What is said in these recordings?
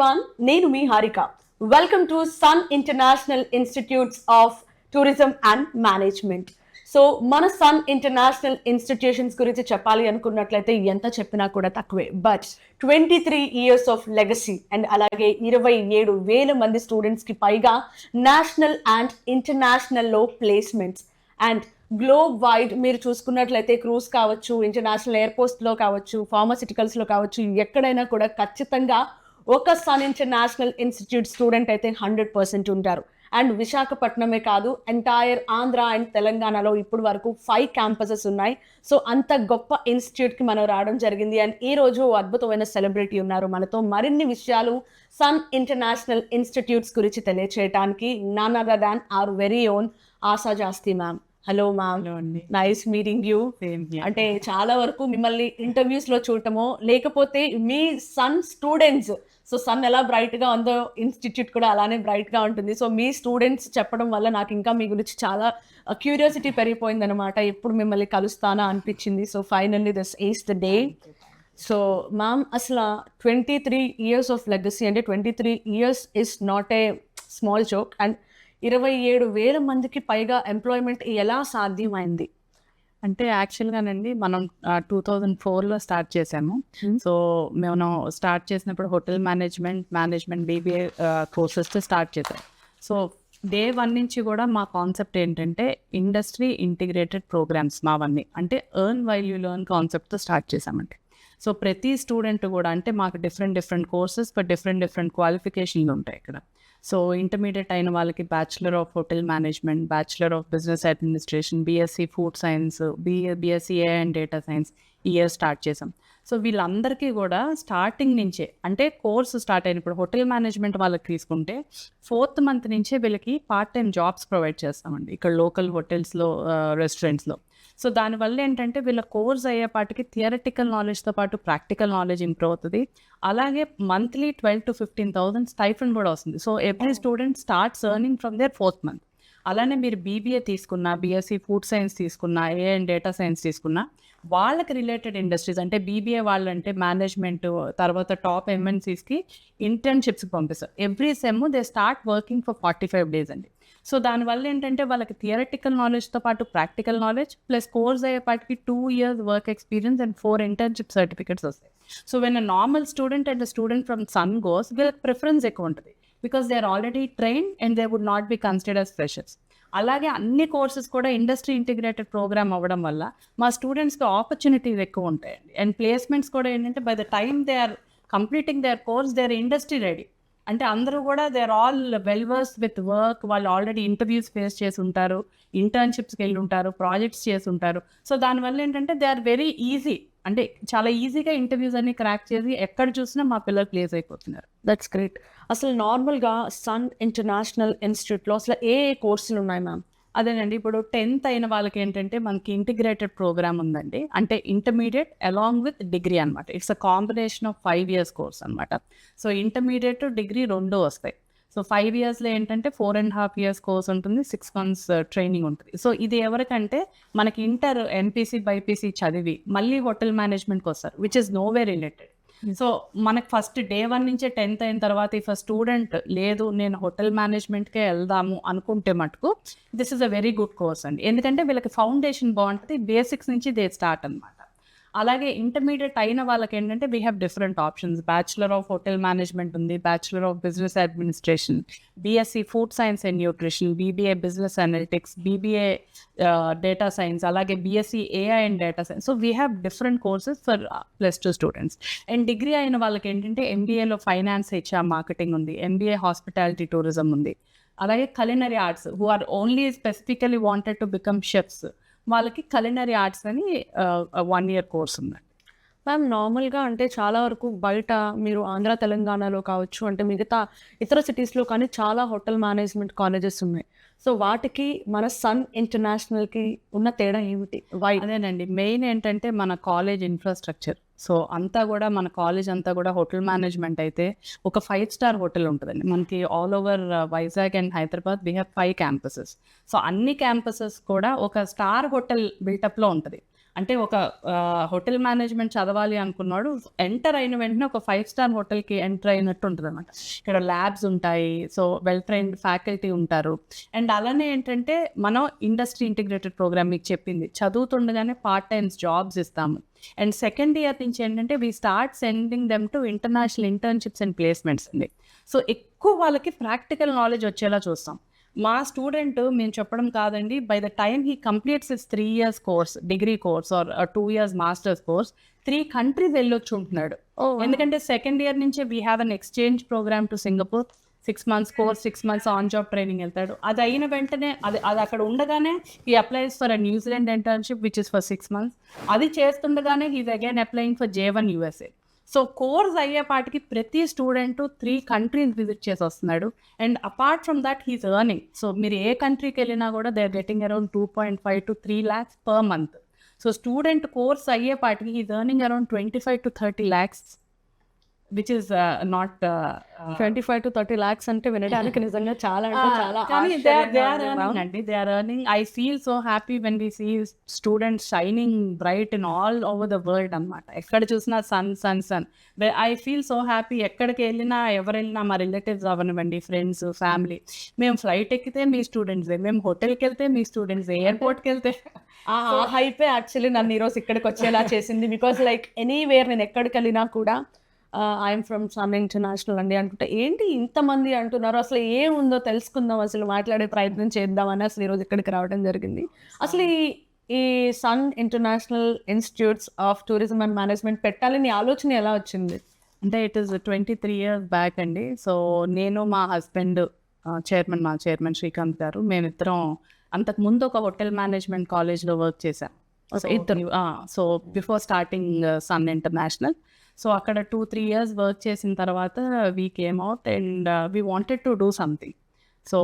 Everyone, నేను మీ Harika. Welcome to Sun International Institutes of Tourism and Management. So మన Sun International Institutions గురించి చెప్పాలి అనుకున్నట్లయితే ఎంత చెప్పినా కూడా తక్కువే. But 23 years of legacy and అలాగే 27,000 మంది స్టూడెంట్స్కి పైగా నేషనల్ అండ్ ఇంటర్నేషనల్లో ప్లేస్మెంట్స్ అండ్ గ్లోబ్ వైడ్ మీరు చూసుకున్నట్లయితే క్రూజ్ కావచ్చు, ఇంటర్నేషనల్ ఎయిర్పోర్ట్స్లో కావచ్చు, ఫార్మాసిటికల్స్లో కావచ్చు, ఎక్కడైనా కూడా ఖచ్చితంగా ఒక సన్ ఇంటర్నేషనల్ ఇన్స్టిట్యూట్ స్టూడెంట్ అయితే 100% ఉంటారు. అండ్ విశాఖపట్నమే కాదు, ఎంటైర్ ఆంధ్ర అండ్ తెలంగాణలో ఇప్పుడు వరకు 5 క్యాంపసెస్ ఉన్నాయి. సో అంత గొప్ప ఇన్స్టిట్యూట్కి మనం రావడం జరిగింది. అండ్ ఈ రోజు అద్భుతమైన సెలబ్రిటీ ఉన్నారు మనతో మరిన్ని విషయాలు సన్ ఇంటర్నేషనల్ ఇన్స్టిట్యూట్స్ గురించి తెలియచేయడానికి. None other than our very own Asha Jasti ma'am. Hello ma'am, nice meeting you. అంటే చాలా వరకు మిమ్మల్ని ఇంటర్వ్యూస్ లో చూడటమో లేకపోతే మీ సన్ స్టూడెంట్స్, సో సన్ ఎలా బ్రైట్ గా ఉందో ఇన్స్టిట్యూట్ కూడా అలానే బ్రైట్ గా ఉంటుంది. సో మీ స్టూడెంట్స్ చెప్పడం వల్ల నాకు ఇంకా మీ గురించి చాలా క్యూరియాసిటీ పెరిగిపోయింది అనమాట. ఎప్పుడు మిమ్మల్ని కలుస్తానా అనిపించింది. So finally this is the day. So ma'am, అసలు 23 ఇయర్స్ ఆఫ్ లెగసీ అంటే 23 years is not a small joke. And 27,000 మందికి పైగా ఎంప్లాయ్మెంట్ ఎలా సాధ్యమైంది? అంటే యాక్చువల్గానండి మనం 2004లో స్టార్ట్ చేసాము. సో మేము స్టార్ట్ చేసినప్పుడు హోటల్ మేనేజ్మెంట్ బీబీఏ కోర్సెస్తో స్టార్ట్ చేసాం. సో డే 1 నుంచి కూడా మా కాన్సెప్ట్ ఏంటంటే ఇండస్ట్రీ ఇంటిగ్రేటెడ్ ప్రోగ్రామ్స్ మావన్నీ, అంటే ఎర్న్ వైల్ యూ లెర్న్ కాన్సెప్ట్తో స్టార్ట్ చేసామండి. సో ప్రతి స్టూడెంట్ కూడా అంటే మాకు డిఫరెంట్ కోర్సెస్ బట్ డిఫరెంట్ క్వాలిఫికేషన్లు ఉంటాయి ఇక్కడ. సో ఇంటర్మీడియట్ అయిన వాళ్ళకి bachelor of hotel management, bachelor of business administration, BSc food science, BSc A and data science ఈ ఇయర్ స్టార్ట్ చేసాం. సో వీళ్ళందరికీ కూడా స్టార్టింగ్ నుంచే అంటే కోర్సు స్టార్ట్ అయినప్పుడు హోటల్ మేనేజ్మెంట్ వాళ్ళకి తీసుకుంటే 4th మంత్ నుంచే వీళ్ళకి పార్ట్ టైం జాబ్స్ ప్రొవైడ్ చేస్తామండి ఇక్కడ లోకల్ హోటల్స్లో, రెస్టారెంట్స్లో. సో దానివల్ల ఏంటంటే వీళ్ళ కోర్స్ అయ్యేపాటికి థియరటికల్ నాలెడ్జ్తో పాటు ప్రాక్టికల్ నాలెడ్జ్ ఇంప్రూవ్ అవుతుంది. అలాగే మంత్లీ 12,000 to 15,000 స్టైఫండ్ కూడా వస్తుంది. So every student starts earning from there 4th month. అలానే మీరు బీబీఏ తీసుకున్నా, బీఎస్సీ ఫుడ్ సైన్స్ తీసుకున్నా, ఏ అండ్ డేటా సైన్స్ తీసుకున్నా, వాళ్ళకి రిలేటెడ్ ఇండస్ట్రీస్ అంటే బీబీఏ వాళ్ళంటే మేనేజ్మెంట్, తర్వాత టాప్ ఎంఎన్సీస్కి ఇంటర్న్షిప్స్కి పంపిస్తారు. Every sem they start working for 45 days అండి. సో దానివల్ల ఏంటంటే వాళ్ళకి థియరటికల్ నాలెడ్జ్తో పాటు ప్రాక్టికల్ నాలెడ్జ్ ప్లస్ కోర్స్ అయ్యేపాటికి 2 years work experience and 4 internship certificates వస్తాయి. So when a normal student and student from Sun goes, వీళ్ళకి ప్రిఫరెన్స్ ఎక్కువ ఉంటుంది because they are already trained and they would not be considered as freshers. అలాగే అన్ని courses కూడా industry integrated programme అవ్వడం వల్ల మా స్టూడెంట్స్కి ఆపర్చునిటీస్ ఎక్కువ ఉంటాయండి. అండ్ ప్లేస్మెంట్స్ కూడా ఏంటంటే by the time they are completing their course they are industry ready. అంటే అందరూ కూడా they are all well versed with work. వాళ్ళు ఆల్రెడీ ఇంటర్వ్యూస్ ఫేస్ చేసి ఉంటారు, ఇంటర్న్షిప్స్కి వెళ్ళి ఉంటారు, ప్రాజెక్ట్స్ చేసి ఉంటారు. సో దానివల్ల ఏంటంటే దే ఆర్ వెరీ ఈజీ, అంటే చాలా ఈజీగా ఇంటర్వ్యూస్ అన్ని క్రాక్ చేసి ఎక్కడ చూసినా మా పిల్లలు ప్లేస్ అయిపోతున్నారు. That's great. అసలు నార్మల్గా సన్ ఇంటర్నేషనల్ ఇన్స్టిట్యూట్లో అసలు ఏ కోర్సులు ఉన్నాయి మ్యామ్? అదేనండి, ఇప్పుడు 10th అయిన వాళ్ళకి ఏంటంటే మనకి ఇంటిగ్రేటెడ్ ప్రోగ్రామ్ ఉందండి. అంటే ఇంటర్మీడియట్ అలాంగ్ విత్ డిగ్రీ అనమాట. It's a combination of 5 years course అనమాట. సో ఇంటర్మీడియట్ డిగ్రీ 2 వస్తాయి. సో 5 yearsలో ఏంటంటే 4.5 years కోర్స్ ఉంటుంది, 6 months ట్రైనింగ్ ఉంటుంది. సో ఇది ఎవరికంటే మనకి ఇంటర్ ఎంపీసీ బైపీసీ చదివి మళ్ళీ హోటల్ మేనేజ్మెంట్కి వస్తారు, విచ్ ఇస్ నోవే రిలేటెడ్. సో మనకు ఫస్ట్ డే 1 నుంచే 10th అయిన తర్వాత ఇఫ్ స్టూడెంట్ లేదు నేను హోటల్ మేనేజ్మెంట్కే వెళ్దాము అనుకుంటే మటుకు this is a very good course అండి. ఎందుకంటే వీళ్ళకి ఫౌండేషన్ బాగుంటుంది, బేసిక్స్ నుంచి దే స్టార్ట్ అనమాట. అలాగే ఇంటర్మీడియట్ అయిన వాళ్ళకి ఏంటంటే we have different options. Bachelor of hotel management ఉంది, bachelor of business administration, BSc food science and nutrition, BBA business analytics, BBA data science, అలాగే BSc AI and data science. So we have different courses for +2 students. And degree అయిన వాళ్ళకి ఏంటంటే ఎంబీఏలో finance, HR, marketing ఉంది, MBA hospitality tourism ఉంది. అలాగే culinary arts who are only specifically wanted to become chefs, వాళ్ళకి culinary arts అని 1 year course ఉందండి. మ్యామ్, నార్మల్గా అంటే చాలా వరకు బయట మీరు ఆంధ్ర తెలంగాణలో కావచ్చు, అంటే మిగతా ఇతర సిటీస్లో కానీ చాలా హోటల్ మేనేజ్మెంట్ కాలేజెస్ ఉన్నాయి. సో వాటికి మన సన్ ఇంటర్నేషనల్కి ఉన్న తేడా ఏమిటి? వై? అదేనండి, మెయిన్ ఏంటంటే మన కాలేజ్ ఇన్ఫ్రాస్ట్రక్చర్. సో అంతా కూడా మన కాలేజ్ అంతా కూడా హోటల్ మేనేజ్మెంట్ అయితే ఒక 5 star హోటల్ ఉంటుందండి మనకి. All over Vizag and Hyderabad we have 5 campuses. So అన్ని క్యాంపసెస్ కూడా ఒక స్టార్ హోటల్ బిల్టప్లో ఉంటుంది. అంటే ఒక హోటల్ మేనేజ్మెంట్ చదవాలి అనుకున్నాడు, ఎంటర్ అయిన వెంటనే ఒక 5-star హోటల్కి ఎంటర్ అయినట్టు ఉంటుంది అనమాట. ఇక్కడ ల్యాబ్స్ ఉంటాయి, సో వెల్ ట్రైన్డ్ ఫ్యాకల్టీ ఉంటారు. అండ్ అలానే ఏంటంటే మనం ఇండస్ట్రీ ఇంటిగ్రేటెడ్ ప్రోగ్రామ్ మీకు చెప్పింది, చదువుతుండగానే పార్ట్ టైమ్స్ జాబ్స్ ఇస్తాము. అండ్ సెకండ్ ఇయర్ నుంచి ఏంటంటే we start sending them to international internships and placements అండి. సో ఎక్కువ వాళ్ళకి ప్రాక్టికల్ నాలెడ్జ్ వచ్చేలా చూస్తాం. మా స్టూడెంట్ మేము చెప్పడం కాదండి, by the time he completes his 3 years course, degree course are 2 years masters course, 3 countries వెళ్ళొచ్చు ఉంటున్నాడు. ఎందుకంటే సెకండ్ ఇయర్ నుంచే we have an exchange programme to Singapore. 6 months course, 6 months on job training వెళ్తాడు. అది అయిన వెంటనే అది అక్కడ ఉండగానే he applies for a New Zealand internship which is for 6 months. అది చేస్తుండగానే he's again applying for J1 USA. So course అయ్యేపాటికి ప్రతి స్టూడెంట్ 3 countries విజిట్ చేసి వస్తున్నాడు. And apart from that he's earning. So మీరు ఏ కంట్రీకి వెళ్ళినా కూడా they are getting around 2.5 to 3 lakhs per month. So student course అయ్యేపాటికి he's earning around 25 to 30 lakhs, which is not 25 to 30 lakhs అంటే వినడానికి నిజంగా చాలా అంటే చాలా కానీ దే ఆర్ ఎర్నింగ్ అండి, they are earning. I feel so happy when we see students shining bright in all over the world అనమాట. ఎక్కడ చూసినా Sun Sun Sun. I feel so happy. ఎక్కడికి వెళ్ళినా ఎవరు వెళ్ళినా మా రిలేటివ్స్ అవనివ్వండి, ఫ్రెండ్స్, ఫ్యామిలీ, మేము ఫ్లైట్ ఎక్కితే మీ స్టూడెంట్సే, మేము హోటల్కి వెళ్తే మీ స్టూడెంట్సే, ఎయిర్పోర్ట్కి వెళ్తే. ఆ హైపే యాక్చువల్లీ నన్ను ఈరోజు ఇక్కడికి వచ్చేలా చేసింది. బికాస్ లైక్ ఎనీవేర్ నేను ఎక్కడికి వెళ్ళినా కూడా ఐఎమ్ ఫ్రమ్ సన్ ఇంటర్నేషనల్ అండి అంటుంటే ఏంటి ఇంతమంది అంటున్నారు, అసలు ఏముందో తెలుసుకుందాం, అసలు మాట్లాడే ప్రయత్నం చేద్దామని అసలు ఈరోజు ఇక్కడికి రావడం జరిగింది. అసలు ఈ Sun International Institutes of Tourism and Management పెట్టాలని ఆలోచన ఎలా వచ్చింది? అంటే ఇట్ ఈస్ 23 years బ్యాక్ అండి. సో నేను, మా హస్బెండ్, మా చైర్మన్ శ్రీకాంత్ గారు, మేమిద్దరం అంతకుముందు ఒక హోటల్ మేనేజ్మెంట్ కాలేజ్లో వర్క్ చేశాం. So before starting Sun International. So అక్కడ 2-3 years వర్క్ చేసిన తర్వాత we came out and we wanted to do something. So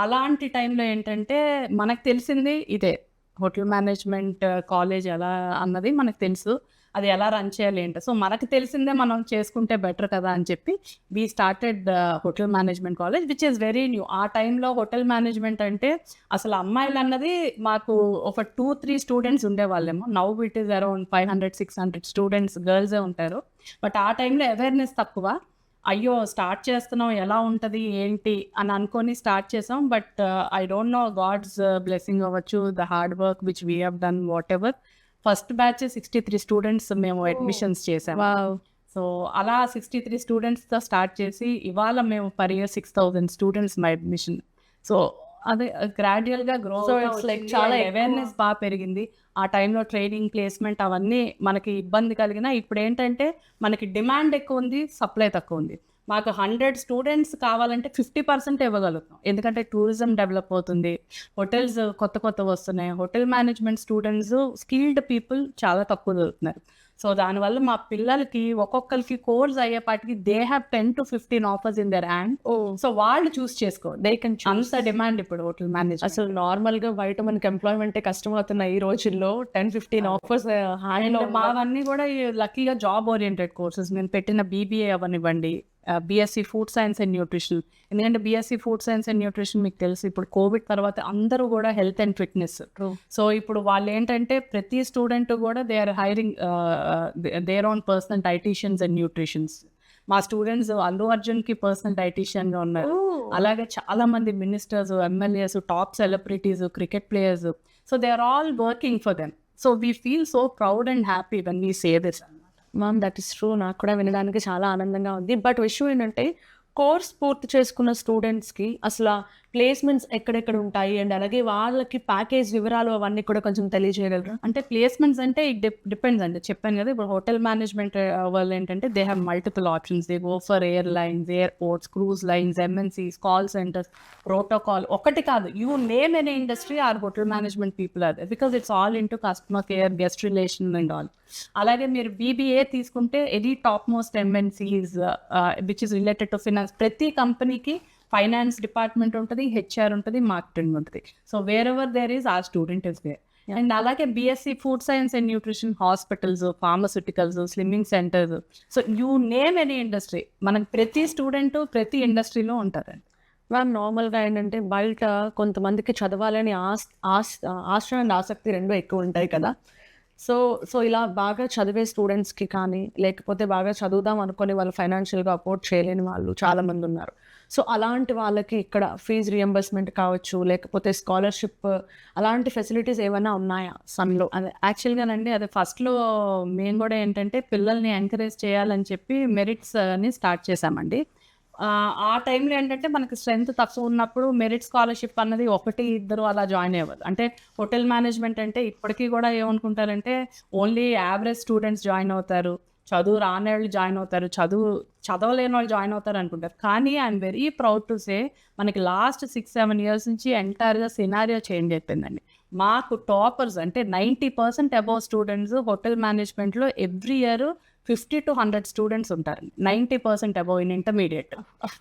అలాంటి టైంలో ఏంటంటే మనకు తెలిసింది ఇదే హోటల్ మేనేజ్మెంట్ కాలేజ్ ఎలా అన్నది మనకు తెలుసు, అది ఎలా రన్ చేయాలి ఏంటో. సో మనకు తెలిసిందే మనం చేసుకుంటే బెటర్ కదా అని చెప్పి we started hotel management college which is very new. ఆ టైంలో హోటల్ మేనేజ్మెంట్ అంటే అసలు అమ్మాయిలు అన్నది మాకు ఒక 2-3 స్టూడెంట్స్ ఉండేవాళ్ళేమో. Now it is around 500-600 students గర్ల్సే ఉంటారు. బట్ ఆ టైంలో అవేర్నెస్ తక్కువ. అయ్యో స్టార్ట్ చేస్తున్నాం, ఎలా ఉంటుంది ఏంటి అని అనుకొని స్టార్ట్ చేసాం. But I don't know, God's blessing అవ్వచ్చు, the hard work which we have done, whatever. First batch 63 students మేము అడ్మిషన్స్ చేసాం. సో అలా 63 స్టూడెంట్స్తో స్టార్ట్ చేసి ఇవాళ మేము పర్ ఇయర్ 6,000 స్టూడెంట్స్ మా అడ్మిషన్. సో అదే గ్రాడ్యువల్గా గ్రో, చాలా అవేర్నెస్ బాగా పెరిగింది. ఆ టైంలో ట్రైనింగ్, ప్లేస్మెంట్ అవన్నీ మనకి ఇబ్బంది కలిగిన, ఇప్పుడు ఏంటంటే మనకి డిమాండ్ ఎక్కువ ఉంది, సప్లై తక్కువ ఉంది. మాకు 100 స్టూడెంట్స్ కావాలంటే 50% ఇవ్వగలుగుతాం, ఎందుకంటే టూరిజం డెవలప్ అవుతుంది, హోటల్స్ కొత్త వస్తున్నాయి. Hotel management students, skilled people చాలా తక్కువ దొరుకుతున్నారు. సో దానివల్ల మా పిల్లలకి ఒక్కొక్కరికి కోర్స్ అయ్యేపాటికి they have 10 to 15 offers in their hand. So వాళ్ళు చూస్ చేసుకో, దే కెన్ అంత డిమాండ్ ఇప్పుడు హోటల్ మేనేజ్. అసలు నార్మల్ గా బయట మనకి ఎంప్లాయ్మెంట్ కష్టం అవుతున్నాయి ఈ రోజుల్లో. 10-15 ఆఫర్స్ హ్యాండ్. మావన్నీ కూడా లక్కీగా జాబ్ ఓరియంటెడ్ కోర్సెస్. నేను పెట్టిన BBA అవనివ్వండి, BSc food science and nutrition. ఎందుకంటే BSc food science and nutrition మీకు తెలుసు, ఇప్పుడు కోవిడ్ తర్వాత అందరూ కూడా హెల్త్ అండ్ ఫిట్నెస్. సో ఇప్పుడు వాళ్ళు ఏంటంటే ప్రతి స్టూడెంట్ కూడా they are hiring their own personal dieticians and nutritions. మా స్టూడెంట్స్ అల్లు అర్జున్కి పర్సనల్ డైటీషియన్గా ఉన్నారు. అలాగే చాలా మంది ministers, MLAs, top celebrities, cricket players. So they are all working for them. So we feel so proud and happy when we say this. Ma'am that is true. నాకు కూడా వినడానికి చాలా ఆనందంగా ఉంది. బట్ విషయం ఏంటంటే కోర్స్ పూర్తి చేసుకున్న స్టూడెంట్స్కి అసలు ప్లేస్మెంట్స్ ఎక్కడెక్కడ ఉంటాయి అండ్ అలాగే వాళ్ళకి ప్యాకేజ్ వివరాలు అవన్నీ కూడా కొంచెం తెలియజేయగలరా? అంటే ప్లేస్మెంట్స్ అంటే ఇట్ డిపెండ్స్ అండి. చెప్పాను కదా, ఇప్పుడు హోటల్ మేనేజ్మెంట్ వాళ్ళు ఏంటంటే they have multiple options. They go for airlines, airports, cruise lines, MNCs, call centres, protocol. ఒకటి కాదు, you name any industry our hotel management people are there, because it's all into customer care, guest relation and all. అలాగే మీరు BBA తీసుకుంటే any top most MNCs which is related to finance. ప్రతి కంపెనీకి finance department ఉంటుంది, HR ఉంటుంది, marketing ఉంటుంది. So wherever there is a student is there. And అలాగే BSc food science and nutrition, hospitals, pharmaceuticals, slimming centres. So you name any industry, మనకి ప్రతి student ప్రతి ఇండస్ట్రీలో ఉంటారండి. మ్యామ్ నార్మల్గా ఏంటంటే బయట కొంతమందికి చదవాలని ఆశ అండ్ ఆసక్తి రెండు ఎక్కువ ఉంటాయి కదా. సో సో ఇలా బాగా చదివే స్టూడెంట్స్కి కానీ లేకపోతే బాగా చదువుదాం అనుకొని వాళ్ళు ఫైనాన్షియల్గా అఫోర్డ్ చేయలేని వాళ్ళు చాలామంది ఉన్నారు. సో అలాంటి వాళ్ళకి ఇక్కడ ఫీజు రియంబర్స్మెంట్ కావచ్చు లేకపోతే స్కాలర్షిప్ అలాంటి ఫెసిలిటీస్ ఏమైనా ఉన్నాయా సన్లో? అదే యాక్చువల్గానండి అదే ఫస్ట్లో మేము కూడా ఏంటంటే పిల్లల్ని ఎంకరేజ్ చేయాలని చెప్పి మెరిట్స్ అని స్టార్ట్ చేసామండి. ఆ టైంలో ఏంటంటే మనకి స్ట్రెంత్ తక్కువ ఉన్నప్పుడు మెరిట్ స్కాలర్షిప్ అన్నది 1-2 అలా జాయిన్ అయ్యేవారు. అంటే హోటల్ మేనేజ్మెంట్ అంటే ఇప్పటికీ కూడా ఏమనుకుంటారంటే ఓన్లీ యావరేజ్ స్టూడెంట్స్ జాయిన్ అవుతారు, చదువు రాని వాళ్ళు జాయిన్ అవుతారు, చదవలేని వాళ్ళు జాయిన్ అవుతారు అనుకుంటారు. కానీ ఐఎమ్ వెరీ ప్రౌడ్ టు సే మనకి లాస్ట్ 6-7 ఇయర్స్ నుంచి ఎంటైర్గా సినారియో చేంజ్ అయిపోయిందండి. మాకు టాపర్స్ అంటే 90% అబౌవ్ స్టూడెంట్స్ హోటల్ మేనేజ్మెంట్లో ఎవ్రీ ఇయర్ 50-100 స్టూడెంట్స్ ఉంటారు, 90% అబౌవ్ ఇన్ ఇంటర్మీడియట్.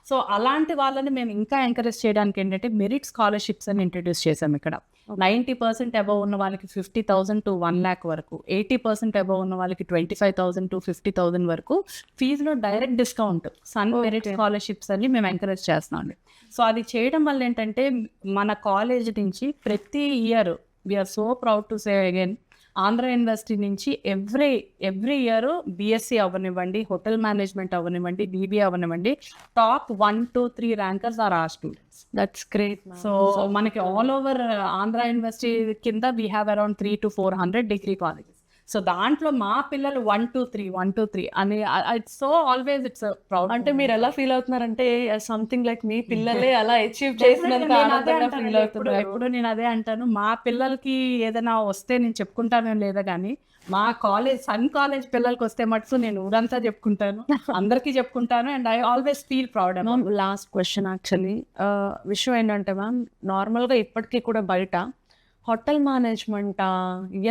సో అలాంటి వాళ్ళని మేము ఇంకా ఎంకరేజ్ చేయడానికి ఏంటంటే మెరిట్ స్కాలర్షిప్స్ అని ఇంట్రడ్యూస్ చేసాం ఇక్కడ. 90% అబౌవ్ ఉన్న వాళ్ళకి 50,000 to 1 lakh వరకు, 80% అబౌవ్ ఉన్న వాళ్ళకి 25,000 to 50,000 వరకు ఫీజులో direct discount Sun merit scholarships అని మేము ఎంకరేజ్ చేస్తున్నాం. సో అది చేయడం వల్ల ఏంటంటే మన కాలేజ్ నుంచి ప్రతి year we are so proud to say again Andhra university నుంచి ఎవ్రీ ఇయర్ బీఎస్సీ అవ్వనివ్వండి, హోటల్ మేనేజ్మెంట్ అవ్వనివ్వండి, బీబీఏ అవ్వనివ్వండి, top 1, 2, 3 rankers are our students. That's great. So మనకి ఆల్ ఓవర్ ఆంధ్ర యూనివర్సిటీ కింద we have around 300-400 degree colleges. So దాంట్లో మా పిల్లలు 1 to 3 అని it's so always it's proud. అంటే మీరు ఎలా ఫీల్ అవుతున్నారంటే సంథింగ్ లైక్ మీ పిల్లలే అలా అచీవ్ చేసినంత ఆనందంగా ఫీల్ అవుతున్నారు. ఇప్పుడు నేను అదే అంటాను, మా పిల్లలకి ఏదైనా వస్తే నేను చెప్పుకుంటాను లేదా కానీ మా సన్ కాలేజ్ పిల్లలకి వస్తే మటుకు నేను ఊరంతా చెప్పుకుంటాను, అందరికీ చెప్పుకుంటాను. And I always feel proud. Last question actually విషయం ఏంటంటే మ్యామ్, నార్మల్గా ఇప్పటికీ కూడా బయట హోటల్ మేనేజ్మెంటా,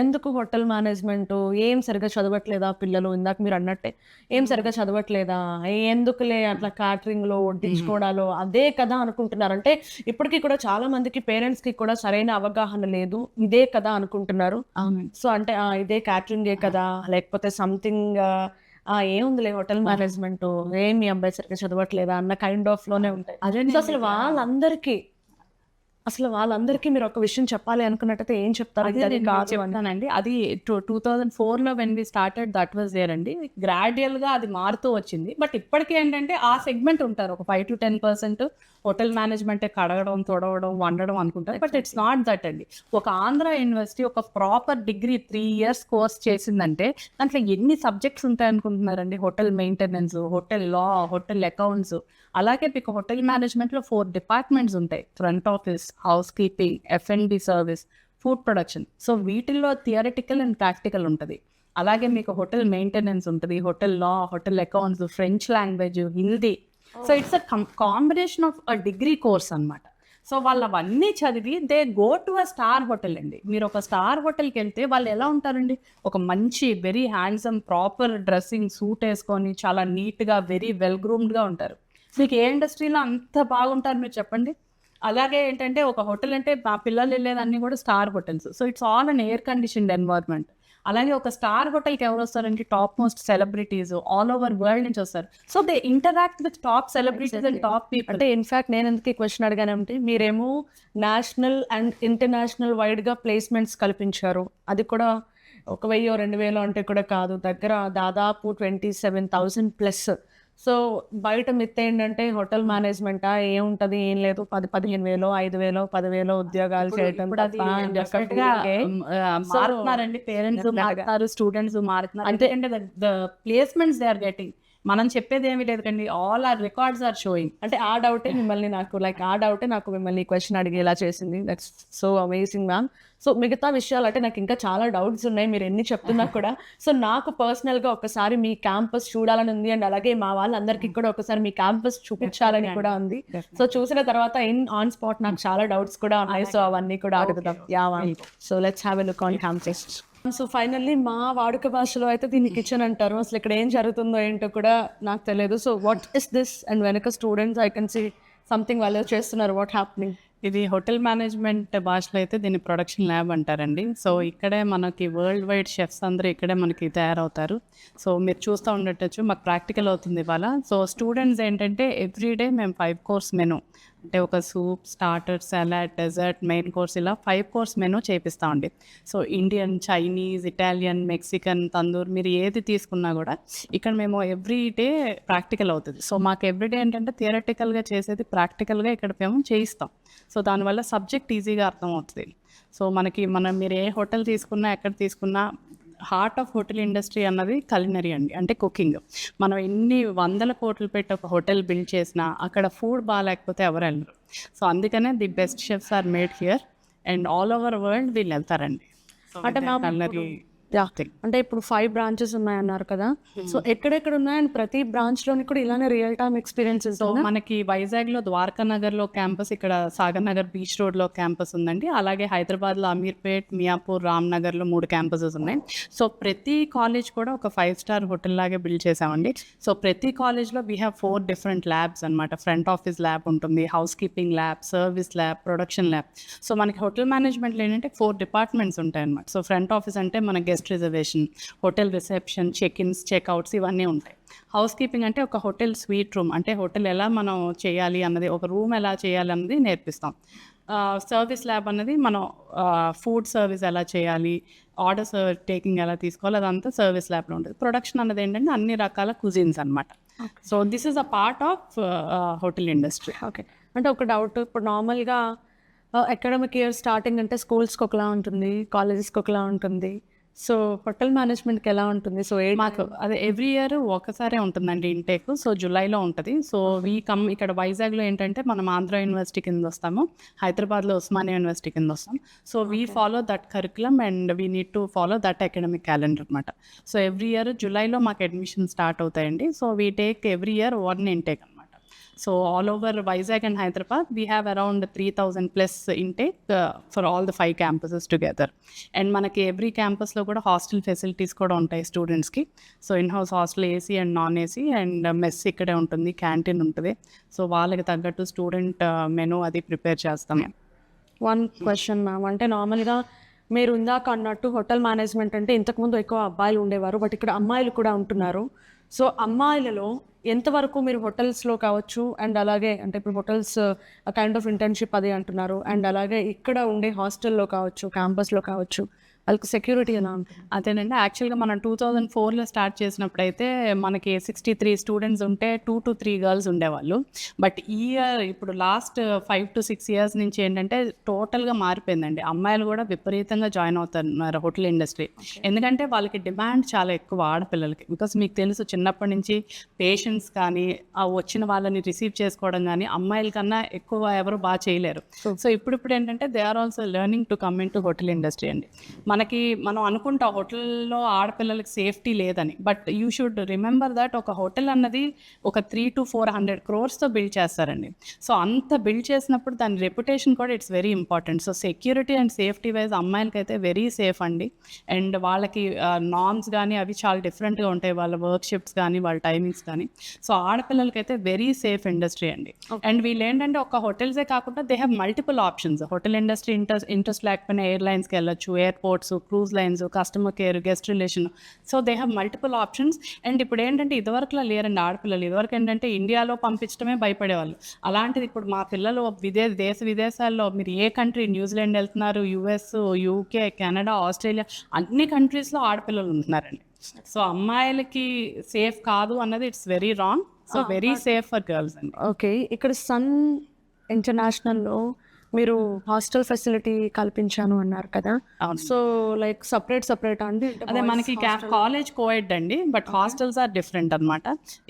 ఎందుకు హోటల్ మేనేజ్మెంటు, ఏం సరిగ్గా చదవట్లేదా పిల్లలు, ఇందాక మీరు అన్నట్టే ఏం సరిగ్గా చదవట్లేదా, ఎందుకులే అట్లా క్యాటరింగ్లో వడ్డించుకోవడాలో అదే కదా అనుకుంటున్నారు. అంటే ఇప్పటికీ కూడా చాలా మందికి పేరెంట్స్కి కూడా సరైన అవగాహన లేదు, ఇదే కదా అనుకుంటున్నారు. సో అంటే ఇదే క్యాటరింగే కదా, లేకపోతే సంథింగ్ ఏముందిలే హోటల్ మేనేజ్మెంట్, ఏం మీ అబ్బాయి సరిగ్గా చదవట్లేదా అన్న కైండ్ ఆఫ్ లోనే ఉంటాయి. సో అసలు వాళ్ళందరికీ మీరు ఒక విషయం చెప్పాలి అనుకున్నట్టయితే ఏం చెప్తారు? చెప్తానండి, అది 2004లో when we started that was there అండి. గ్రాడ్యువల్గా అది మారుతూ వచ్చింది. బట్ ఇప్పటికీ ఏంటంటే ఆ సెగ్మెంట్ ఉంటారు, ఒక 5-10% హోటల్ మేనేజ్మెంటే కడగడం, తొడవడం, వండడం అనుకుంటారు. బట్ ఇట్స్ నాట్ దట్ అండి. ఒక ఆంధ్ర యూనివర్సిటీ ఒక ప్రాపర్ డిగ్రీ 3 years కోర్స్ చేసిందంటే దాంట్లో ఎన్ని సబ్జెక్ట్స్ ఉంటాయి అనుకుంటున్నారండి? హోటల్ మెయింటెనెన్స్, హోటల్ లా, హోటల్ అకౌంట్స్, అలాగే మీకు హోటల్ మేనేజ్మెంట్లో 4 డిపార్ట్మెంట్స్ ఉంటాయి, front office, house keeping, F&B service, food production. So వీటిల్లో థియరిటికల్ అండ్ ప్రాక్టికల్ ఉంటుంది. అలాగే మీకు హోటల్ మెయింటెనెన్స్ ఉంటుంది, hotel law, hotel accounts, French language, Hindi. So it's a combination of a degree course అనమాట. సో వాళ్ళు అవన్నీ చదివి they go to a star hotel అండి. మీరు ఒక స్టార్ హోటల్కి వెళ్తే వాళ్ళు ఎలా ఉంటారండి, ఒక మంచి very handsome proper dressing suit వేసుకొని చాలా నీట్గా వెరీ వెల్ గ్రూమ్డ్గా ఉంటారు. మీకు ఏ ఇండస్ట్రీలో అంత బాగుంటారు మీరు చెప్పండి? అలాగే ఏంటంటే ఒక హోటల్ అంటే మా పిల్లలు వెళ్ళేదన్నీ కూడా star hotels. So it's all an air conditioned environment. అలాగే ఒక స్టార్ హోటల్కి ఎవరు వస్తారంటే top most celebrities all over world నుంచి వస్తారు. So they interact with top celebrities and top people. అంటే ఇన్ఫాక్ట్ నేను ఎందుకు ఈ క్వశ్చన్ అడిగానంటే మీరేమో నేషనల్ అండ్ ఇంటర్నేషనల్ వైడ్గా ప్లేస్మెంట్స్ కల్పించారు. అది కూడా 1,000-2,000 అంటే కూడా కాదు, దగ్గర దాదాపు 27,000+. సో బయట మిత్ ఏంటంటే హోటల్ మేనేజ్మెంటా ఏముంటది, ఏం లేదు, 10,000-15,000, 5,000, 10,000 ఉద్యోగాలు చేయటం. మారుతున్నారండి, పేరెంట్స్ మారుతున్నారు, స్టూడెంట్స్ మారుతున్నారు. అంటే the placements they are getting. మనం చెప్పేది ఏమి లేదు కండి, all our records are showing. అంటే ఆ డౌటే నాకు మిమ్మల్ని క్వశ్చన్ అడిగేలా చేసింది. That's so amazing ma'am. So మిగతా విషయాలు అంటే నాకు ఇంకా చాలా డౌట్స్ ఉన్నాయి మీరు ఎన్ని చెప్తున్నా కూడా. సో నాకు పర్సనల్గా ఒకసారి మీ క్యాంపస్ చూడాలని ఉంది, అండ్ అలాగే మా వాళ్ళందరికీ కూడా ఒకసారి మీ క్యాంపస్ చూపించాలని కూడా ఉంది. సో చూసిన తర్వాత ఆన్ స్పాట్ నాకు చాలా డౌట్స్ కూడా ఉన్నాయి. సో అవన్నీ కూడా అడుగుదాం. Yeah ma'am. So let's have a look on campus. So finally మా వాడుక భాషలో అయితే దీన్ని కిచెన్ అంటారు. అసలు ఇక్కడ ఏం జరుగుతుందో ఏంటో కూడా నాకు తెలియదు. So what is this? And వెనక students I can see something వాళ్ళు చేస్తున్నారు. What happening? ఇది హోటల్ మేనేజ్మెంట్ భాషలో అయితే దీన్ని ప్రొడక్షన్ ల్యాబ్ అంటారండి. సో ఇక్కడే మనకి వరల్డ్ వైడ్ షెఫ్స్ అందరూ ఇక్కడే మనకి తయారవుతారు. సో మీరు చూస్తూ ఉండొచ్చు, మాకు ప్రాక్టికల్ అవుతుంది ఇవాళ. సో స్టూడెంట్స్ ఏంటంటే ఎవ్రీడే మేము 5 course మెను అంటే ఒక soup, starter, salad, dessert, main course ఇలా 5 కోర్స్ మెనూ చేపిస్తామండి. So Indian, Chinese, Italian, Mexican, tandoor మీరు ఏది తీసుకున్నా కూడా ఇక్కడ మేము ఎవ్రీ డే ప్రాక్టికల్ అవుతుంది. సో మాకు ఎవ్రీడే ఏంటంటే థియరటికల్గా చేసేది ప్రాక్టికల్గా ఇక్కడ మేము చేయిస్తాం. సో దానివల్ల సబ్జెక్ట్ ఈజీగా అర్థమవుతుంది. సో మనం మీరు ఏ హోటల్ తీసుకున్నా, ఎక్కడ తీసుకున్నా హార్ట్ ఆఫ్ హోటల్ ఇండస్ట్రీ అన్నది కలినరీ అండి, అంటే కుకింగ్. మనం ఎన్ని 100 కోట్లు పెట్టి ఒక హోటల్ బిల్డ్ చేసినా అక్కడ ఫుడ్ బాగాలేకపోతే ఎవరు వెళ్ళరు. సో అందుకనే the best chefs are made here and all over world వీళ్ళు వెళ్తారండి. అంటే కలినరీ అంటే ఇప్పుడు 5 బ్రాంచెస్ ఉన్నాయన్నారు కదా, సో ఎక్కడెక్కడ ఉన్నాయని ప్రతి బ్రాంచ్ లోని కూడా ఇలానే రియల్ టైమ్ ఎక్స్పీరియన్సెస్. సో మనకి వైజాగ్లో ద్వారకా నగర్లో క్యాంపస్, ఇక్కడ సాగర్ నగర్ బీచ్ రోడ్లో క్యాంపస్ ఉందండి. అలాగే హైదరాబాద్లో అమీర్పేట్, మియాపూర్, రామ్నగర్లో 3 క్యాంపసెస్ ఉన్నాయి. సో ప్రతి కాలేజ్ కూడా ఒక 5 స్టార్ హోటల్ లాగే బిల్డ్ చేసామండి. సో ప్రతి కాలేజ్లో వీ హ్యావ్ 4 డిఫరెంట్ ల్యాబ్స్ అనమాట. ఫ్రంట్ ఆఫీస్ ల్యాబ్ ఉంటుంది, house keeping lab, service lab, production lab. So మనకి హోటల్ మేనేజ్మెంట్లో ఏంటంటే 4 డిపార్ట్మెంట్స్ ఉంటాయి అనమాట. సో ఫ్రంట్ ఆఫీస్ అంటే మన guest reservation, hotel reception, check ins, checkouts ఇవన్నీ ఉంటాయి. హౌస్ కీపింగ్ అంటే ఒక హోటల్ స్వీట్ రూమ్, అంటే హోటల్ ఎలా మనం చేయాలి అన్నది, ఒక రూమ్ ఎలా చేయాలి అన్నది నేర్పిస్తాం. సర్వీస్ ల్యాబ్ అన్నది మనం ఫుడ్ సర్వీస్ ఎలా చేయాలి, ఆర్డర్స్ టేకింగ్ ఎలా తీసుకోవాలి, అదంతా సర్వీస్ ల్యాబ్లో ఉంటుంది. ప్రొడక్షన్ అన్నది ఏంటంటే అన్ని రకాల కుజిన్స్ అనమాట. So this is a part of hotel industry. Okay, అంటే ఒక డౌట్, ఇప్పుడు నార్మల్గా అకాడమిక్ ఇయర్ స్టార్టింగ్ అంటే స్కూల్స్కి ఒకలా ఉంటుంది, కాలేజెస్కి ఒకలా ఉంటుంది. సో హోటల్ మేనేజ్మెంట్కి ఎలా ఉంటుంది? సో మాకు అదే ఎవ్రీ ఇయర్ ఒకసారే ఉంటుందండి ఇంటేక్. సో జూలైలో ఉంటుంది. సో ఇక్కడ వైజాగ్లో ఏంటంటే మనం ఆంధ్ర యూనివర్సిటీ కింద వస్తాము, హైదరాబాద్లో ఉస్మానియా యూనివర్సిటీ కింద వస్తాం. So we follow that curriculum and we need to follow that academic calendar అనమాట. సో ఎవ్రీ ఇయర్ జూలైలో మాకు అడ్మిషన్ స్టార్ట్ అవుతాయండి. So we take every year 1 intake. So all over Vizag and Hyderabad, we have around 3,000 plus intake for all the 5 campuses together. And manaki every campus lo kuda hostel facilities kuda untayi students ki. So in-house hostel AC and non-AC and mess ikkade untundi, canteen untadi. So వాళ్ళకి తగ్గట్టు student menu అది prepare చేస్తాం. One question ma'am, అంటే నార్మల్గా మీరు ఇందాక అన్నట్టు hotel management అంటే ఇంతకుముందు ఎక్కువ అబ్బాయిలు ఉండేవారు, బట్ ఇక్కడ అమ్మాయిలు కూడా ఉంటున్నారు. సో అమ్మాయిలలో ఎంతవరకు మీరు హోటల్స్లో కావచ్చు, అండ్ అలాగే అంటే ఇప్పుడు హోటల్స్ కైండ్ ఆఫ్ ఇంటర్న్షిప్ అది అంటున్నారు, అండ్ అలాగే ఇక్కడ ఉండే హాస్టల్లో కావచ్చు, క్యాంపస్లో కావచ్చు, వాళ్ళకి సెక్యూరిటీ ఎలా ఉంటుంది? అదేనండి, యాక్చువల్గా మనం 2004లో స్టార్ట్ చేసినప్పుడు అయితే మనకి 63 స్టూడెంట్స్ ఉంటే 2 to 3 గర్ల్స్ ఉండేవాళ్ళు. బట్ ఈ ఇయర్ ఇప్పుడు లాస్ట్ 5 to 6 years నుంచి ఏంటంటే టోటల్గా మారిపోయిందండి. అమ్మాయిలు కూడా విపరీతంగా జాయిన్ అవుతున్నారు హోటల్ ఇండస్ట్రీ. ఎందుకంటే వాళ్ళకి డిమాండ్ చాలా ఎక్కువ ఆడపిల్లలకి. బికాస్ మీకు తెలుసు చిన్నప్పటి నుంచి పేషెంట్స్ కానీ ఆ వచ్చిన వాళ్ళని రిసీవ్ చేసుకోవడం కానీ అమ్మాయిల కన్నా ఎక్కువ ఎవరు బాగా చేయలేరు. సో ఇప్పుడు ఏంటంటే they are also learning to come in to hotel industry అండి. మనం అనుకుంటాం హోటల్లో ఆడపిల్లలకి సేఫ్టీ లేదని, but you should remember that ఒక హోటల్ అన్నది ఒక 300 to 400 crores బిల్డ్ చేస్తారండి. సో అంత బిల్డ్ చేసినప్పుడు దాని రెప్యుటేషన్ కూడా it's very important. So security and safety wise అమ్మాయిలకి అయితే వెరీ సేఫ్ అండి. అండ్ వాళ్ళకి నార్మ్స్ కానీ అవి చాలా డిఫరెంట్గా ఉంటాయి, వాళ్ళ వర్క్ షిఫ్ట్స్ కానీ వాళ్ళ టైమింగ్స్ కానీ. సో ఆడపిల్లలకి అయితే వెరీ సేఫ్ ఇండస్ట్రీ అండి. అండ్ వీళ్ళు ఏంటంటే ఒక హోటల్సే కాకుండా they have multiple options. Hotel industry interest లేకపోయినా ఎయిర్లైన్స్కి వెళ్ళొచ్చు, airports, cruise lines, customer care, guest relation. So they have multiple options. And ఇప్పుడు ఏంటంటే ఇదివరకులా లేరండి ఆడపిల్లలు. ఇదివరకు ఏంటంటే ఇండియాలో పంపించడమే భయపడేవాళ్ళు. అలాంటిది ఇప్పుడు మా పిల్లలు దేశ విదేశాల్లో మీరు ఏ కంట్రీ, న్యూజిలాండ్ వెళ్తున్నారు, US, UK, కెనడా, ఆస్ట్రేలియా, అన్ని కంట్రీస్లో ఆడపిల్లలు ఉంటున్నారండి. సో అమ్మాయిలకి సేఫ్ కాదు అన్నది it's very wrong. So very safe for girls అండి. ఓకే, ఇక్కడ సన్ ఇంటర్నేషనల్లో మీరు హాస్టల్ ఫెసిలిటీ కల్పించాను అన్నారు కదా, సో లైక్ సపరేట్ అండి? అదే మనకి కాలేజ్ కోఎడ్ అండి, బట్ హాస్టల్స్ ఆర్ డిఫరెంట్ అనమాట.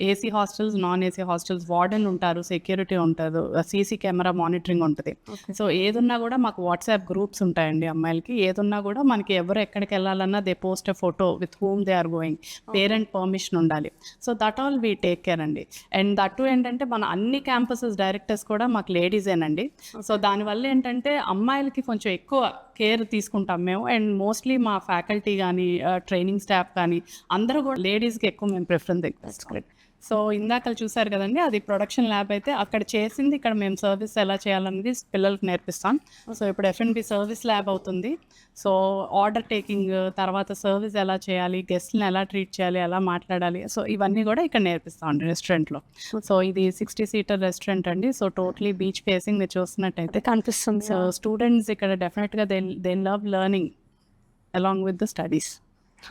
AC hostels, non AC hostels, warden ఉంటారు, సెక్యూరిటీ ఉంటుంది, సీసీ కెమెరా మానిటరింగ్ ఉంటుంది. సో ఏదున్నా కూడా మాకు వాట్సాప్ గ్రూప్స్ ఉంటాయండి అమ్మాయిలకి. ఏదున్నా కూడా మనకి ఎవరు ఎక్కడికి వెళ్ళాలన్నా they post a photo with whom they are going, parent permission ఉండాలి. So that all we take care అండి. అండ్ దట్ ఏంటంటే మన అన్ని క్యాంపసెస్ డైరెక్టర్స్ కూడా మాకు లేడీసేనండి. సో దానివల్ల ఏంటంటే అమ్మాయిలకి కొంచెం ఎక్కువ కేర్ తీసుకుంటాం మేము. అండ్ మోస్ట్లీ మా ఫ్యాకల్టీ కానీ ట్రైనింగ్ స్టాఫ్ కానీ అందరూ కూడా లేడీస్కి ఎక్కువ మేము ప్రిఫరెన్స్ ఇస్తాం. సో ఇందాక చూసారు కదండి, అది ప్రొడక్షన్ ల్యాబ్ అయితే అక్కడ చేసింది ఇక్కడ మేము సర్వీస్ ఎలా చేయాలనేది పిల్లలకు నేర్పిస్తాం. సో ఇప్పుడు F&B సర్వీస్ ల్యాబ్ అవుతుంది. సో ఆర్డర్ టేకింగ్, తర్వాత సర్వీస్ ఎలా చేయాలి, గెస్ట్ని ఎలా ట్రీట్ చేయాలి, ఎలా మాట్లాడాలి, సో ఇవన్నీ కూడా ఇక్కడ నేర్పిస్తాం అండి రెస్టారెంట్లో. సో ఇది 60 సీటర్ రెస్టారెంట్ అండి. సో టోటలీ బీచ్ ఫేసింగ్ మీరు చూస్తున్నట్టయితే కనిపిస్తుంది. సో స్టూడెంట్స్ ఇక్కడ డెఫినెట్గా they love learning along with the studies.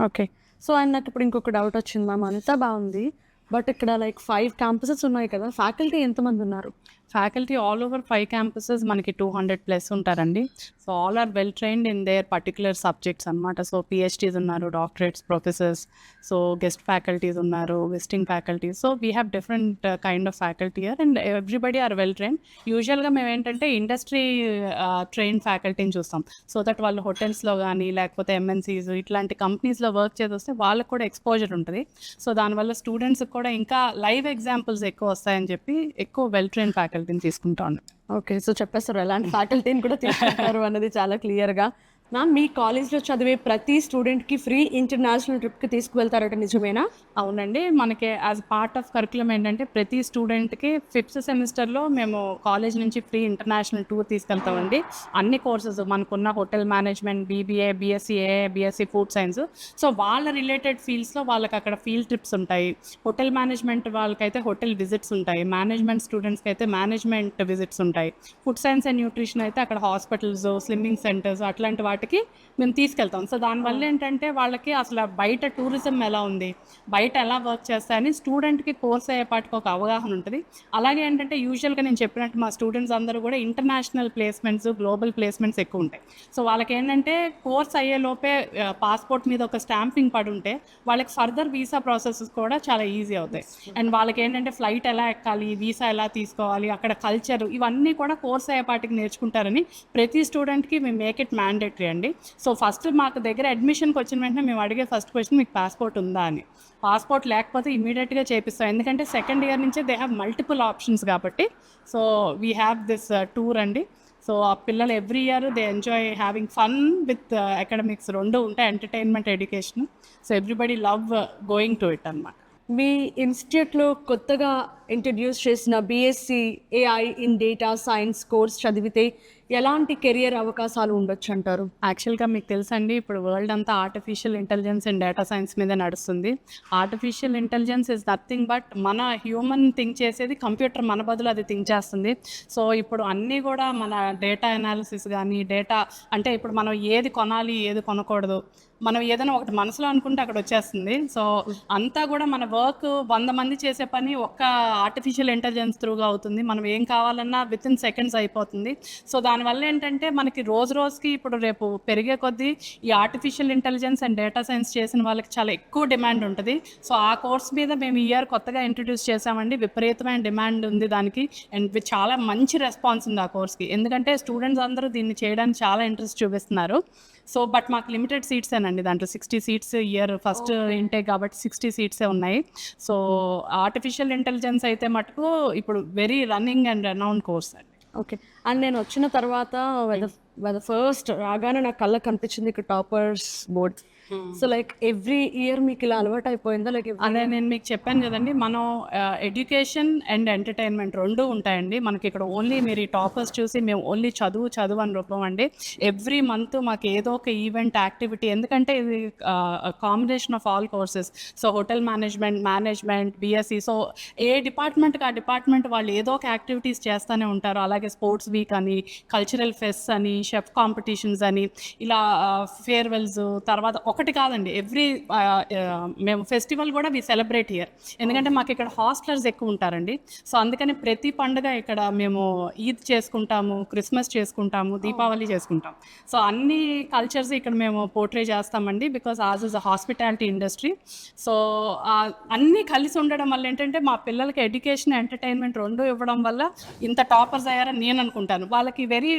Okay. So and నాకు ఇప్పుడు ఇంకొక డౌట్ వచ్చింది మ్యామ్, అంతా బాగుంది బట్ ఇక్కడ లైక్ 5 క్యాంపసెస్ ఉన్నాయి కదా, ఫ్యాకల్టీ ఎంతమంది ఉన్నారు? ఫ్యాకల్టీ ఆల్ ఓవర్ 5 క్యాంపసెస్ మనకి 200+ ఉంటారండి. So all are well trained in their particular subjects అనమాట. సో పిహెచ్డీస్ ఉన్నారు, doctorates, professors, so guest faculties ఉన్నారు, visiting faculties. So we have different kind of faculty year and everybody are well trained. యూజువల్గా మేము ఏంటంటే industry train ఫ్యాకల్టీని చూస్తాం. So that వాళ్ళు హోటల్స్లో కానీ లేకపోతే ఎంఎన్సీస్ ఇట్లాంటి కంపెనీస్లో వర్క్ చేసి వస్తే వాళ్ళకు కూడా ఎక్స్పోజర్ ఉంటుంది. సో దానివల్ల స్టూడెంట్స్కి కూడా ఇంకా లైవ్ ఎగ్జాంపుల్స్ ఎక్కువ వస్తాయని చెప్పి ఎక్కువ వెల్ ట్రైన్ ఫ్యాకల్టీని తీసుకుంటాను. ఓకే. సో చెప్పేస్తారు ఎలాంటి ఫ్యాకల్టీని కూడా తీసుకుంటారు అన్నది చాలా క్లియర్గా. మ్యామ్, మీ కాలేజ్లో చదివే ప్రతి స్టూడెంట్కి ఫ్రీ ఇంటర్నేషనల్ ట్రిప్కి తీసుకువెళ్తారట, నిజమేనా? అవునండి. మనకి యాజ్ పార్ట్ ఆఫ్ కరికులం ఏంటంటే ప్రతి స్టూడెంట్కి 5th సెమిస్టర్లో మేము కాలేజ్ నుంచి ఫ్రీ ఇంటర్నేషనల్ టూర్ తీసుకెళ్తామండి. అన్ని కోర్సెస్ మనకున్న hotel management, BBA, BSc AA, BSc food science, so వాళ్ళ రిలేటెడ్ ఫీల్డ్స్లో వాళ్ళకి అక్కడ ఫీల్డ్ ట్రిప్స్ ఉంటాయి. హోటల్ మేనేజ్మెంట్ వాళ్ళకైతే హోటల్ విజిట్స్ ఉంటాయి, మేనేజ్మెంట్ స్టూడెంట్స్కి అయితే మేనేజ్మెంట్ విజిట్స్ ఉంటాయి. ఫుడ్ సైన్స్ అండ్ న్యూట్రిషన్ అయితే అక్కడ హాస్పిటల్స్, స్లిమ్మింగ్ సెంటర్స్ అట్లాంటి వాటికి మేము తీసుకెళ్తాం. సో దానివల్ల ఏంటంటే వాళ్ళకి అసలు బయట టూరిజం ఎలా ఉంది, బయట ఎలా వర్క్ చేస్తాయని స్టూడెంట్కి కోర్స్ అయ్యేపాటికి ఒక అవగాహన ఉంటుంది. అలాగే ఏంటంటే యూజువల్గా నేను చెప్పినట్టు మా స్టూడెంట్స్ అందరూ కూడా ఇంటర్నేషనల్ ప్లేస్మెంట్స్, గ్లోబల్ ప్లేస్మెంట్స్ ఎక్కువ ఉంటాయి. సో వాళ్ళకి ఏంటంటే కోర్స్ అయ్యేలోపే పాస్పోర్ట్ మీద ఒక స్టాంపింగ్ పడి ఉంటే వాళ్ళకి ఫర్దర్ వీసా ప్రాసెసెస్ కూడా చాలా ఈజీ అవుతాయి. అండ్ వాళ్ళకి ఏంటంటే ఫ్లైట్ ఎలా ఎక్కాలి, వీసా ఎలా తీసుకోవాలి, అక్కడ కల్చర్, ఇవన్నీ కూడా కోర్స్ అయ్యేపాటికి నేర్చుకుంటారని ప్రతి స్టూడెంట్కి మేము మేక్ ఇట్ మ్యాండేటరీ అండి. సో ఫస్ట్ మాకు దగ్గర అడ్మిషన్కి వచ్చిన వెంటనే మేము అడిగే ఫస్ట్ క్వశ్చన్, మీకు పాస్పోర్ట్ ఉందా అని. పాస్పోర్ట్ లేకపోతే ఇమీడియట్గా చేపిస్తాం, ఎందుకంటే సెకండ్ ఇయర్ నుంచే దే హ్యావ్ మల్టిపుల్ ఆప్షన్స్ కాబట్టి. So we have this tour అండి. సో ఆ పిల్లలు every year they enjoy having fun with academics, రెండు ఉంటాయి, entertainment, education. So everybody love going to it అన్నమాట. మీ ఇన్స్టిట్యూట్లో కొత్తగా ఇంట్రడ్యూస్ చేసిన BSc AI in data science course చదివితే ఎలాంటి కెరియర్ అవకాశాలు ఉండొచ్చు అంటారు? యాక్చువల్గా మీకు తెలుసండి, ఇప్పుడు వరల్డ్ అంతా artificial intelligence and data science మీద నడుస్తుంది. Artificial intelligence is nothing but మన హ్యూమన్ థింక్ చేసేది కంప్యూటర్ మన బదులు అది థింక్ చేస్తుంది. సో ఇప్పుడు అన్నీ కూడా మన డేటా అనాలిసిస్ కానీ, డేటా అంటే ఇప్పుడు మనం ఏది కొనాలి, ఏది కొనకూడదు, మనం ఏదైనా ఒకటి మనసులో అనుకుంటే అక్కడ వచ్చేస్తుంది. సో అంతా కూడా మన వర్క్ 100 మంది చేసే పని ఒక్క ఆర్టిఫిషియల్ ఇంటెలిజెన్స్ త్రూగా అవుతుంది. మనం ఏం కావాలన్నా విత్ ఇన్ సెకండ్స్ అయిపోతుంది. సో దానివల్ల ఏంటంటే మనకి రోజు రోజుకి ఇప్పుడు రేపు పెరిగే కొద్దీ ఈ artificial intelligence and data science చేసిన వాళ్ళకి చాలా ఎక్కువ డిమాండ్ ఉంటుంది. సో ఆ కోర్స్ మీద మేము ఈ ఇయర్ కొత్తగా ఇంట్రడ్యూస్ చేసామండి. విపరీతమైన డిమాండ్ ఉంది దానికి అండ్ చాలా మంచి రెస్పాన్స్ ఉంది ఆ కోర్స్కి, ఎందుకంటే స్టూడెంట్స్ అందరూ దీన్ని చేయడానికి చాలా ఇంట్రెస్ట్ చూపిస్తున్నారు. సో బట్ మాకు లిమిటెడ్ సీట్సేనండి, దాంట్లో 60 సీట్స్ ఇయర్ ఫస్ట్ ఇంటేక్ కాబట్టి 60 సీట్సే ఉన్నాయి. సో ఆర్టిఫిషియల్ ఇంటెలిజెన్స్ అయితే మటుకు ఇప్పుడు వెరీ రన్నింగ్ అండ్ రనౌండ్ కోర్స్ అండి. ఓకే. అండ్ నేను వచ్చిన తర్వాత ఫస్ట్ రాగానే నాకు కళ్ళకి కనిపించింది ఇక్కడ toppers board. So like every year మీకు ఇలా అలవాటు అయిపోయిందా? లైక్ అదే నేను మీకు చెప్పాను కదండి, మనం ఎడ్యుకేషన్ అండ్ ఎంటర్టైన్మెంట్ రెండు ఉంటాయండి మనకి ఇక్కడ. ఓన్లీ మీరు ఈ టాపర్స్ చూసి మేము ఓన్లీ చదువు అని రూపం అండి. ఎవ్రీ మంత్ మాకు ఏదో ఒక ఈవెంట్, యాక్టివిటీ, ఎందుకంటే ఇది combination of all courses. So hotel management, BSc, so ఏ డిపార్ట్మెంట్కి ఆ డిపార్ట్మెంట్ వాళ్ళు ఏదో ఒక యాక్టివిటీస్ చేస్తూనే ఉంటారు. అలాగే స్పోర్ట్స్ వీక్ అని, కల్చరల్ ఫెస్ట్ అని, షెఫ్ కాంపిటీషన్స్ అని, ఇలా ఫేర్వెల్స్, తర్వాత ఒకటి కాదండి ఎవ్రీ మేము ఫెస్టివల్ కూడా వి సెలబ్రేట్ హియర్, ఎందుకంటే మాకు ఇక్కడ హాస్టలర్స్ ఎక్కువ ఉంటారండి. సో అందుకని ప్రతి పండుగ ఇక్కడ మేము ఈద్ చేసుకుంటాము, క్రిస్మస్ చేసుకుంటాము, దీపావళి చేసుకుంటాం. సో అన్ని కల్చర్స్ ఇక్కడ మేము పోర్ట్రే చేస్తామండి, because as is a hospitality industry. So అన్నీ కలిసి ఉండడం వల్ల ఏంటంటే మా పిల్లలకి ఎడ్యుకేషన్, ఎంటర్టైన్మెంట్ రెండు ఇవ్వడం వల్ల ఇంత టాపర్స్ అయ్యారని నేను అనుకుంటాను. వాళ్ళకి వెరీ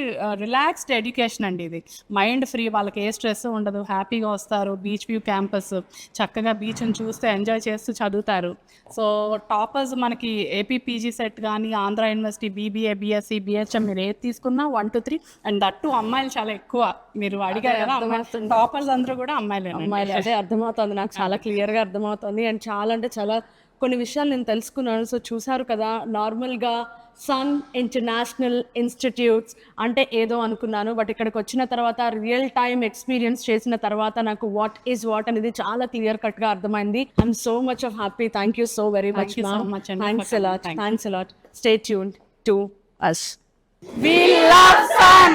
రిలాక్స్డ్ ఎడ్యుకేషన్ అండి ఇది, మైండ్ ఫ్రీ, వాళ్ళకి ఏ స్ట్రెస్ ఉండదు, హ్యాపీగా వస్తారు. బీచ్ వ్యూ క్యాంపస్, చక్కగా బీచ్ని చూస్తూ ఎంజాయ్ చేస్తూ చదువుతారు. సో టాపర్స్ మనకి AP PG సెట్ కానీ, Andhra university, BBA, BSc, BHM మీరు ఏది తీసుకున్నా 1 to 3 అండ్ దట్టు అమ్మాయిలు చాలా ఎక్కువ. మీరు అడిగారు కదా, టాపర్స్ అందరూ కూడా అమ్మాయిలే. అదే అర్థమవుతుంది నాకు, చాలా క్లియర్గా అర్థమవుతుంది. అండ్ చాలా అంటే చాలా కొన్ని విషయాలు నేను తెలుసుకున్నాను. సో చూసారు కదా, నార్మల్గా సన్ ఇంటర్నేషనల్ ఇన్స్టిట్యూట్స్ అంటే ఏదో అనుకున్నాను, బట్ ఇక్కడికి వచ్చిన తర్వాత రియల్ టైమ్ ఎక్స్పీరియన్స్ చేసిన తర్వాత నాకు వాట్ ఈస్ వాట్ అనేది చాలా క్లియర్ కట్గా అర్థమైంది. I'm so much of happy. Thank you so very much. Thank you so much అండి for thanks a lot. coming. Thank you. Thanks a lot. Stay tuned to us. We love Sun!